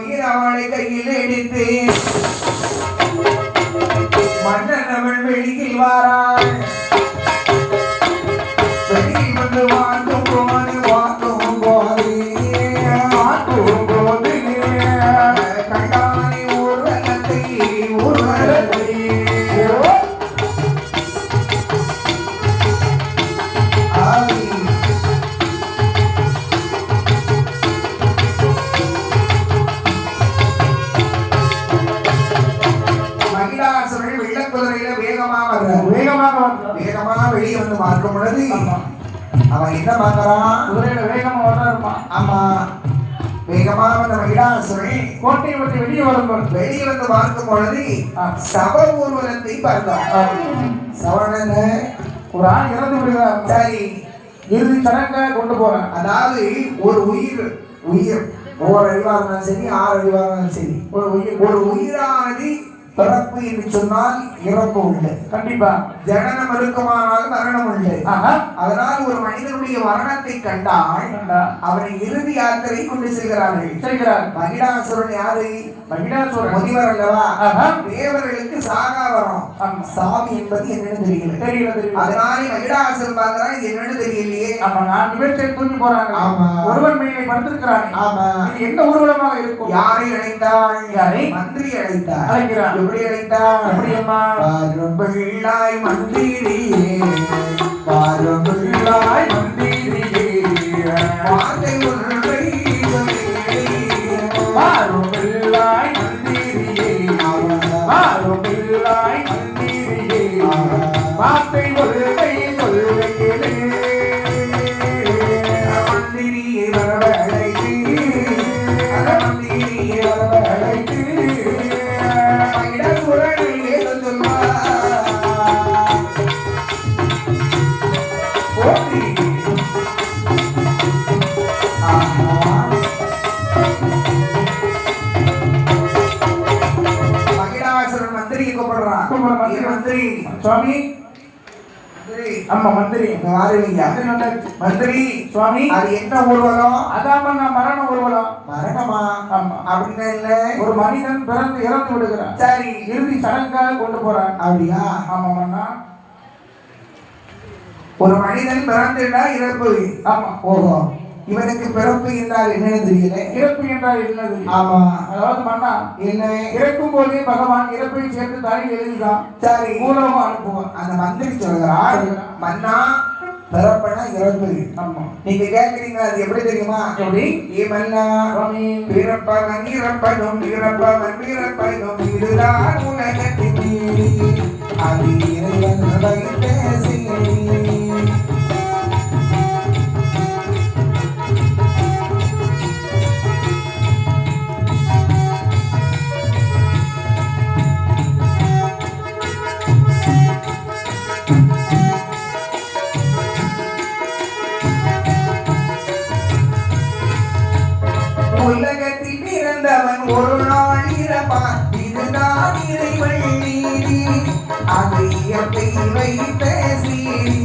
வீரவாளை கையில் எடுத்து மன்னன் அவன் வெளியில் வாரான். வெளியில் வந்து வாட்டும் போது கண்டானி ஊர்வலத்தை வேகமா வெளியே வந்து பார்க்கும் பொழுது அவன் என்ன பார்க்கறான்? குதிரையில வேகமா வர்றாருமா. ஆமா, வேகமா வந்த மகிடாசுரன் கோட்டையை விட்டு வெளியே வந்து பார்க்கும் பொழுது சப ஊர்வலத்தை பார்த்தான். சவணன் ஒரு ஆள் இறந்து விடுகிறார். சரி, இறுதி சடங்கை கொண்டு போறான். அதாவது ஒரு உயிர் 4 அடிவா இருந்தாலும் சரி, 6 அடிவா இருந்தாலும் சரி, ஒரு உயிரானது பிறப்பு என்று சொன்னால் இறப்பு உண்டு. கண்டிப்பா ஜனனம் இருக்குமானால் மரணம் உண்டு. அதனால் ஒரு மனிதனுடைய மரணத்தை கண்டால் அவனை இறுதி யாத்திரை கொண்டு செல்கிறார். மகிடாசுரன் யாரு? மகிடாசுரன் முனிவர் அல்லவா? தேவர்களுக்கு சாகா வரும். சாமி என்பது என்னன்னு தெரியல. அதனால மகிடாசுரன் பார்க்கிறான், இது என்னன்னு தெரியலையே. நான் விவேச்சை தூக்கி போறாங்க. ஒருவன் மேலே படுத்திருக்கிறான். என்ன ஊர்வலமாக இருக்கும்? யாரை அழைத்தாள்? யாரை? மந்திரி அழைத்தார். எப்படி அழைத்தார்? எப்படியம்மா? பாரும்பிள்ளாய் மந்திரியே, பாரும்பிள்ளாய் மந்திரியே, வார்த்தை ஒன்றை பாரும்பிள்ளாய் மந்திரியே, பாரும்பிள்ளாய் மந்திரியே, வார்த்தை ஒன்றை சொல்கையிலே மந்திரியே வரவழைத்து, மந்திரியே வரவழைத்து மந்திரி சுவாமி, மந்திரி சுவாமி, அது என்ன ஊர்வலம்? அதாம மரண ஊர்வலம். மரணமா? அப்படின்னா இல்ல, ஒரு மனிதன் பிறந்து இறந்து விடுகிறான். சரி, இறுதி சடங்காக கொண்டு போறான். அப்படியா? ஆமாம்மா. ஒரு மனிதன் பிறந்துட்டா இறப்பு. ஆமா. ஓஹோ, இவனுக்கு பிறப்பு என்றால் என்னன்னு தெரியல. இறப்பு என்றால் என்னது? ஆமா, அதாவது மன்னா என்ன, இறக்கும் போதே பகவான் இறப்பை சேர்த்து தலையில் எழுதிதான். சரி, மூலமா அனுப்புவான். அந்த மந்திரி சொல்கிறார், மன்னா பிறப்பனா இறப்பு. ஆமா, நீங்க கேட்கிறீங்க, அது எப்படி தெரியுமா? எப்படி? ஏ மன்னா, பிறப்பவன் இறப்பதும் இறப்பவன் இதுதான் உலகத்தின் நீதி, அது இறைவன் வகித்த செயலி. உலகத்தில் பிறந்தவன் ஒரு நாள் இறப்பான், இதுதான் இறைவன் நீதி, அது இயற்கை வைத்த சீரி.